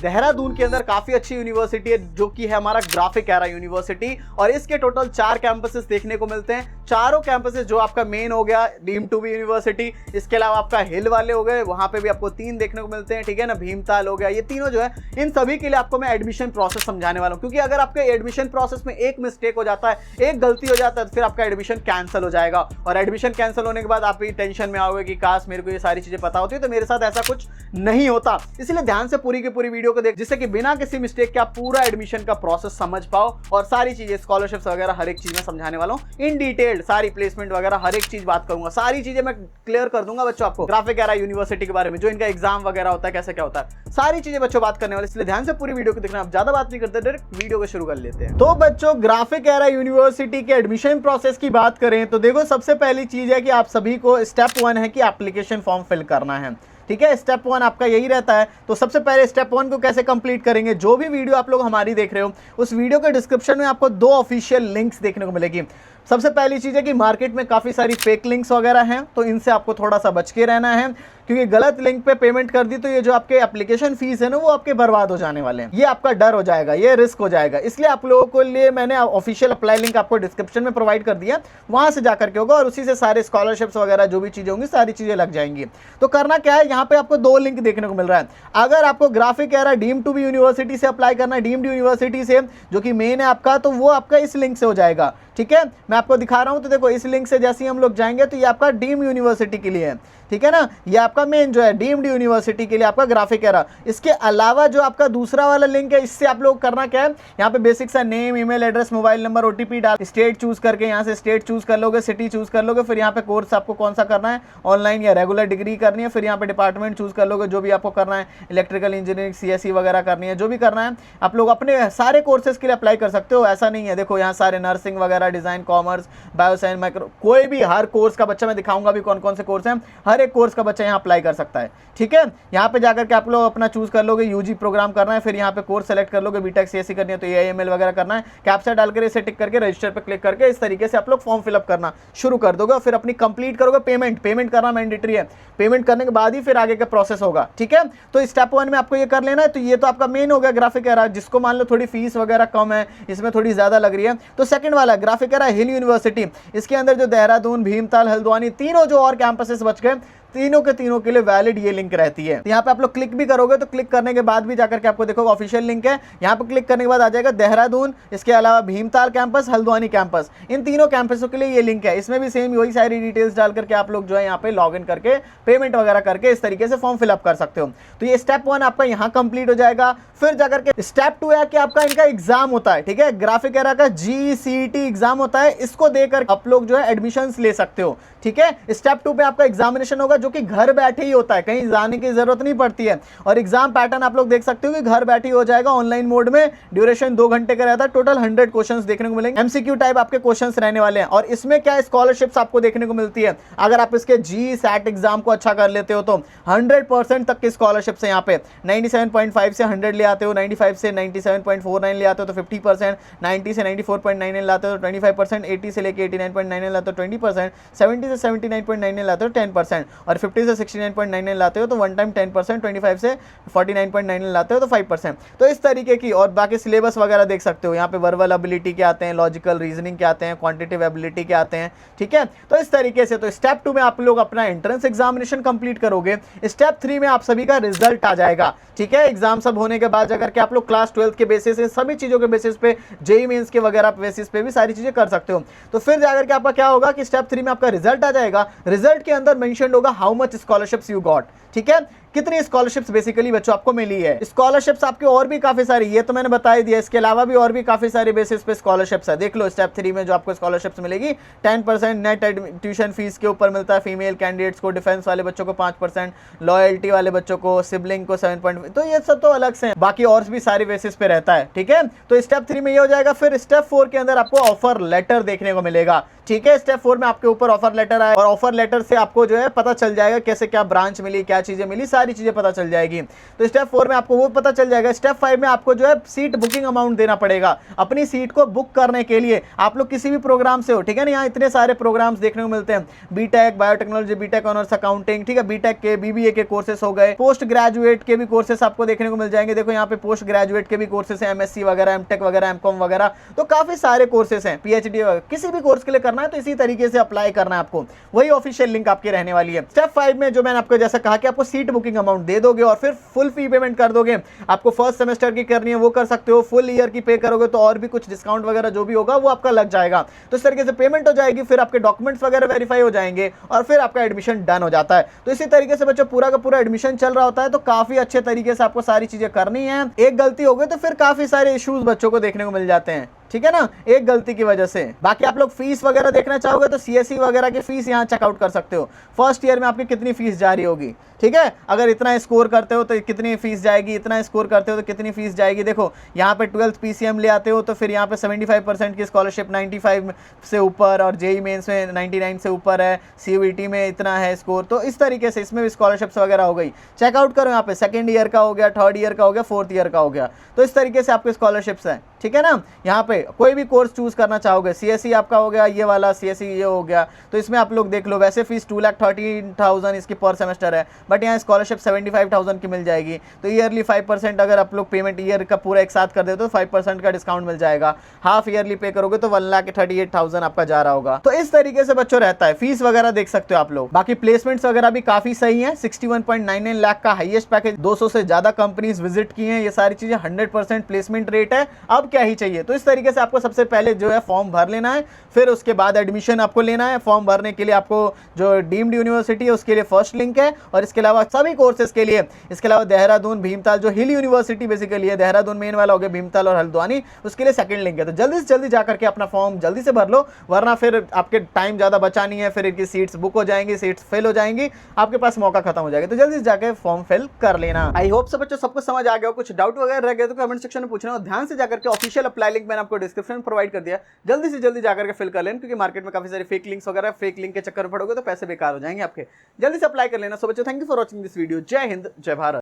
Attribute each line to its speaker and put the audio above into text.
Speaker 1: देहरादून के अंदर काफी अच्छी यूनिवर्सिटी है जो कि है हमारा ग्राफिक एरा यूनिवर्सिटी, और इसके टोटल 4 कैंपसेस देखने को मिलते हैं। चारों कैंपसेस जो आपका मेन हो गया डीम टू बी यूनिवर्सिटी, इसके अलावा आपका हिल वाले हो गए, वहां पे भी आपको 3 देखने को मिलते हैं, ठीक है ना। भीमताल हो गया, ये तीनों जो है इन सभी के लिए आपको मैं एडमिशन प्रोसेस समझाने वाला हूं, क्योंकि अगर आपके एडमिशन प्रोसेस में एक मिस्टेक हो जाता है, एक गलती हो जाता है, तो फिर आपका एडमिशन कैंसिल हो जाएगा, और एडमिशन कैंसिल होने के बाद आप भी टेंशन में आओगे कि काश मेरे को ये सारी चीजें पता होती है। तो मेरे साथ ऐसा कुछ नहीं होता, इसलिए ध्यान से पूरी की पूरी वीडियो को देख, जिससे कि बिना किसी मिस्टेक के आप पूरा एडमिशन का प्रोसेस समझ पाओ, और सारी चीजें स्कॉलरशिप्स वगैरह हर एक चीज में समझाने वाला हूं इन डिटेल। सारी प्लेसमेंट वगैरह हर एक चीज बात करूंगा, सारी चीजें मैं क्लियर कर दूंगा बच्चों आपको ग्राफिक एरा यूनिवर्सिटी के बारे में, जो इनका एग्जाम वगैरह होता है, कैसे क्या होता है, सारी चीजें बच्चों बात करने वाले, इसलिए ध्यान से पूरी वीडियो को देखना। आप ज्यादा बात नहीं करते, डायरेक्ट वीडियो को शुरू कर लेते हैं। तो बच्चों ग्राफिक एरा यूनिवर्सिटी के एडमिशन प्रोसेस की बात करें तो देखो, सबसे पहली चीज है कि आप सभी को स्टेप 1 है कि एप्लीकेशन फॉर्म फिल करना है, ठीक है। स्टेप 1 आपका यही रहता है। तो सबसे पहले स्टेप 1 को कैसे कंप्लीट करेंगे, जो भी वीडियो आप लोग हमारी देख रहे हो उस वीडियो के डिस्क्रिप्शन में आपको 2 ऑफिशियल लिंक्स देखने को मिलेगी। सबसे पहली चीज है कि मार्केट में काफी सारी फेक लिंक्स वगैरह हैं, तो इनसे आपको थोड़ा सा बच के रहना है, क्योंकि गलत लिंक पे पेमेंट कर दी तो ये जो आपके एप्लीकेशन फीस है ना, वो आपके बर्बाद हो जाने वाले हैं, ये आपका डर हो जाएगा, ये रिस्क हो जाएगा। इसलिए आप लोगों को लिए मैंने ऑफिशियल अप्लाई लिंक आपको डिस्क्रिप्शन में प्रोवाइड कर दिया, वहां से जाकर के होगा, और उसी से सारे स्कॉलरशिप्स वगैरह जो भी चीजें होंगी सारी चीजें लग जाएंगी। तो करना क्या है, यहाँ पे आपको 2 लिंक देखने को मिल रहा है। अगर आपको Graphic Era deem to be university से अप्लाई करना है, डीम्ड यूनिवर्सिटी से जो कि मेन है आपका, तो वो आपका इस लिंक से हो जाएगा, ठीक है। मैं आपको दिखा रहा हूं, तो देखो इस लिंक से जैसे ही हम लोग जाएंगे तो ये आपका डीम यूनिवर्सिटी के लिए है, ठीक है ना। ये आपका मेन जो है डीम्ड यूनिवर्सिटी के लिए आपका ग्राफिक एरा। इसके अलावा जो आपका दूसरा वाला लिंक है, इससे आप लोग करना क्या है, यहाँ पे बेसिक सा name, email address, mobile number, OTP डाल, स्टेट चूज करके यहाँ से स्टेट चूज कर लोगे, सिटी चूज कर लोगे, फिर यहाँ पे कोर्स आपको कौन सा करना है, ऑनलाइन या रेगुलर डिग्री करनी है, फिर यहाँ पे डिपार्टमेंट चूज कर लोगे, जो भी आपको करना है, इलेक्ट्रिकल इंजीनियरिंग, सीएससी वगैरह करनी है, जो भी करना है आप लोग अपने सारे कोर्सेज के लिए अप्लाई कर सकते हो। ऐसा नहीं है, देखो यहाँ सारे नर्सिंग वगैरह, डिजाइन, कॉमर्स, बायोसाइंस, माइक्रो, कोई भी हर कोर्स का बच्चा, मैं दिखाऊंगा भी कौन कौन से कोर्स हैं, हर एक कोर्स का बच्चा यहाँ अप्लाई कर सकता है, ठीक है। यहाँ पे जाकर के आप लोग अपना चूज कर लोगे, यूजी प्रोग्राम करना है, फिर यहाँ पे कोर्स सेलेक्ट कर लोगे, बीटेक सीएससी करनी है तो एआईएमएल वगैरह करना है, कैप्चा डालकर इसे टिक करके रजिस्टर पे क्लिक करके इस तरीके से आप लोग फॉर्म फिलअप करना शुरू कर दोगे, फिर अपनी कंप्लीट करोगे। पेमेंट करना मैंडेटरी है, पेमेंट करने के बाद ही फिर आगे का प्रोसेस होगा, ठीक है। तो स्टेप 1 में आपको ये कर लेना है। तो ये तो आपका मेन हो गया ग्राफिक एरा, जिसको मान लो थोड़ी फीस वगैरह कम है, इसमें थोड़ी ज्यादा लग रही है। तो सेकंड वाला ग्राफिक एरा हिल यूनिवर्सिटी, इसके अंदर जो देहरादून, भीमताल, हल्द्वानी, तीनों जो और कैंपसेस बच गए, तीनों के लिए वैलिड ये लिंक रहती है। तो यहाँ पे आप लोग क्लिक भी करोगे तो क्लिक करने के बाद भी जाकर के आपको देखो ऑफिशियल लिंक है, यहाँ पे क्लिक करने के बाद आ जाएगा देहरादून, इसके अलावा भीमताल कैंपस, हल्द्वानी कैंपस, इन तीनों कैंपसों के लिए ये लिंक है। इसमें भी सेम वही सारी डिटेल्स डाल करके आप लोग जो है यहाँ पे लॉग इन करके पेमेंट वगैरह करके इस तरीके से फॉर्म फिलअप कर सकते हो। तो ये स्टेप 1 आपका यहाँ कंप्लीट हो जाएगा। फिर जाकर के स्टेप 2 है कि आपका इनका एग्जाम होता है, ठीक है। ग्राफिक एरा का GCET एग्जाम होता है, इसको देकर आप लोग जो है एडमिशन ले सकते हो, ठीक है। स्टेप 2 पे आपका एग्जामिनेशन होगा, जो कि घर बैठे ही होता है, कहीं जाने की जरूरत नहीं पड़ती है। और एग्जाम पैटर्न आप लोग देख सकते हो कि घर बैठे ही हो जाएगा, ऑनलाइन मोड में, ड्यूरेशन 2 घंटे का रहता है, टोटल 100 क्वेश्चंस देखने को मिलेंगे, एमसीक्यू टाइप आपके क्वेश्चंस रहने वाले हैं। और इसमें क्या स्कॉलरशिप्स आपको देखने को मिलती है, अगर आप इसके GSAT एग्जाम को अच्छा कर लेते हो तो 100% तक की स्कॉलरशिप्स है यहाँ पे। 97.5 से 100 ले आते हो, 95 से 97.49 ले आते हो तो 50%, 90 से 94.99 लाते हो तो 25%, 80 से लेके 89.99 लाते हो 20%, 70 से 79.99 लाते हो 10%, और 50 से 69.99 लाते हो तो वन टाइम 10%, 25 से 49.99 लाते हो तो 5%। तो इस तरीके की, और बाकी सिलेबस वगैरह देख सकते हो, यहाँ पे वर्बल एबिलिटी के आते हैं, लॉजिकल रीजनिंग के आते हैं, क्वांटिटेटिव एबिलिटी के आते हैं, ठीक है। तो इस तरीके से तो स्टेप 2 में आप लोग अपना एंट्रेंस एग्जामिनेशन कंप्लीट करोगे। स्टेप 3 में आप सभी का रिजल्ट आ जाएगा, ठीक है। एग्जाम सब होने के बाद जाकर के आप लोग क्लास 12 के बेसिस से, सभी चीजों के बेसिस पे, जेईई मेंस के वगैरह बेसिस पे भी सारी चीजें कर सकते हो। तो फिर जाकर के आपका क्या होगा कि स्टेप 3 में आपका रिजल्ट आ जाएगा। रिजल्ट के अंदर मेंशन होगा how much scholarships you got, ठीक है। कितनी स्कॉलरशिप्स बेसिकली बच्चों आपको मिली है। स्कॉलरशिप्स आपके और भी काफी सारी, ये तो मैंने बता ही दिया, इसके अलावा भी और भी काफी सारे बेसिस पे स्कॉलरशिप्स है। देख लो स्टेप 3 में जो आपको स्कॉलरशिप्स मिलेगी, 10% नेट ट्यूशन फीस के ऊपर मिलता है फीमेल कैंडिडेट्स को, डिफेंस वाले बच्चों को 5%, लॉयल्टी वाले बच्चों को, सिबलिंग को 7.5, तो ये सब तो अलग से हैं, बाकी और भी सारे बेसिस पे रहता है, ठीक है। तो स्टेप 3 में ये हो जाएगा। फिर स्टेप 4 के अंदर आपको ऑफर लेटर देखने को मिलेगा, ठीक है। स्टेप 4 में आपके ऊपर ऑफर लेटर आए, और ऑफर लेटर से आपको जो है पता चल जाएगा कैसे क्या ब्रांच मिली, क्या चीजें मिली, सारी चीजें पता चल जाएगी। तो स्टेप 4 में आपको वो पता चल जाएगा। स्टेप 5 में आपको जो है सीट बुकिंग अमाउंट देना पड़ेगा अपनी सीट को बुक करने के लिए। आप लोग किसी भी प्रोग्राम से हो, ठीक है ना, यहाँ इतने सारे प्रोग्राम्स देखने को मिलते हैं, BTech biotechnology, BTech honours accounting, ठीक है, बीटेक के बीबीए के कोर्सेस हो गए, पोस्ट ग्रेजुएट के भी कोर्सेस आपको देखने को मिल जाएंगे। देखो यहाँ पे पोस्ट ग्रेजुएट के भी कोर्सेस हैं, एमएससी वगैरह, एमटेक वगैरह, एमकॉम वगैरह, तो काफी सारे कोर्सेस हैं, पीएचडी वगैरह। किसी भी कोर्स के लिए करना है तो इसी तरीके से अप्लाई करना है आपको, वही ऑफिशियल लिंक आपकी रहने वाली है। स्टेप 5 में जो मैंने आपको जैसा कहा कि आपको सीट बुकिंग अमाउंट दे दोगे और फिर फुल फी पेमेंट कर दोगे। आपको फर्स्ट सेमेस्टर की करनी है वो कर सकते हो, फुल ईयर की पे करोगे तो और भी कुछ डिस्काउंट वगैरह जो भी होगा वो आपका लग जाएगा। तो इस तरीके से पेमेंट हो जाएगी, फिर आपके डॉक्यूमेंट्स वगैरह वेरीफाई हो जाएंगे और फिर आपका एडमिशन डन हो जाता है। तो इसी तरीके से बच्चों पूरा का पूरा एडमिशन चल रहा होता है। तो काफी अच्छे तरीके से आपको सारी चीजें करनी है। एक गलती हो गई तो फिर काफी सारे इश्यूज बच्चों को देखने को मिल जाते हैं, ठीक है ना, एक गलती की वजह से। बाकी आप लोग फीस वगैरह देखना चाहोगे तो सीएससी वगैरह की फीस यहाँ चेकआउट कर सकते हो। फर्स्ट ईयर में आपकी कितनी फीस जारी होगी, ठीक है, अगर इतना स्कोर करते हो तो कितनी फीस जाएगी, इतना स्कोर करते हो तो कितनी फीस जाएगी। देखो यहाँ पे 12th पीसीएम ले आते हो तो फिर यहाँ पे 75% की स्कॉलरशिप 95 से ऊपर, और जेई मेंस में 99 से ऊपर है, सीयूईटी में इतना है स्कोर। तो इस तरीके से इसमें भी स्कॉलरशिप्स वगैरह हो गई। चेकआउट करो यहाँ पे, सेकेंड ईयर का हो गया, थर्ड ईयर का हो गया, फोर्थ ईयर का हो गया। तो इस तरीके से आपके स्कॉलरशिप्स हैं, ठीक है ना। यहाँ पे कोई भी कोर्स चूज करना चाहोगे, सीएससी आपका हो गया, ये वाला सीएससी ये हो गया, तो इसमें आप लोग देख लो, वैसे फीस 2,13,000 इसकी पर सेमेस्टर है, बट यहाँ स्कॉलरशिप 75,000 की मिल जाएगी। तो ईयरली 5% अगर आप लोग पेमेंट ईयर का पूरा एक साथ कर देते हो तो 5% का डिस्काउंट मिल जाएगा। हाफ ईयरली पे करोगे तो 1,38,000 आपका जा रहा होगा। तो इस तरीके से बच्चों रहता है। फीस वगैरह देख सकते हो आप लोग। बाकी प्लेसमेंट्स वगैरह भी काफी सही है। 61.99 लाख का हाईएस्ट पैकेज, 200 से ज्यादा कंपनीज विजिट की हैं। ये सारी चीजें 100% प्लेसमेंट रेट है। अब क्या ही चाहिए। तो इस तरीके से आपको सबसे पहले जो है फॉर्म भर लेना है, फिर उसके बाद एडमिशन आपको लेना है। फॉर्म भरने के लिए आपको जो डीम्ड यूनिवर्सिटी है उसके लिए फर्स्ट लिंक है, और इसके अलावा सभी कोर्सेज के लिए, इसके अलावा देहरादून, भीमताल, जो हिल यूनिवर्सिटी बेसिकली है, देहरादून मेन वाला हो गया, भीमताल और हल्द्वानी, उसके लिए सेकंड लिंक है। तो जल्दी से जल्दी जाकर के अपना फॉर्म जल्दी से भर लो, वरना फिर आपके टाइम ज्यादा बचा नहीं है, फिर इनकी सीट्स बुक हो जाएंगी, सीट्स फिल हो जाएंगी, आपके पास मौका खत्म हो जाएगा। तो जल्दी से जाकर फॉर्म फिल कर लेना। आई होप सब बच्चों सबको समझ आ गया। कुछ डाउट वगैरह रह गया तो कमेंट सेक्शन में पूछना, और ध्यान से जाकर के ऑफिशियल अप्लाई लिंक मैंने आपको डिस्क्रिप्शन में प्रोवाइड कर दिया, जल्दी से जल्दी जाकर के फिल कर लेना, क्योंकि मार्केट में काफी सारे फेक लिंक्स वगैरह, फेक लिंक के चक्कर में पड़ोगे तो पैसे बेकार हो जाएंगे आपके। जल्दी से अप्लाई कर लेना। सो बच्चों thank you for watching this video. जय हिंद, जय भारत।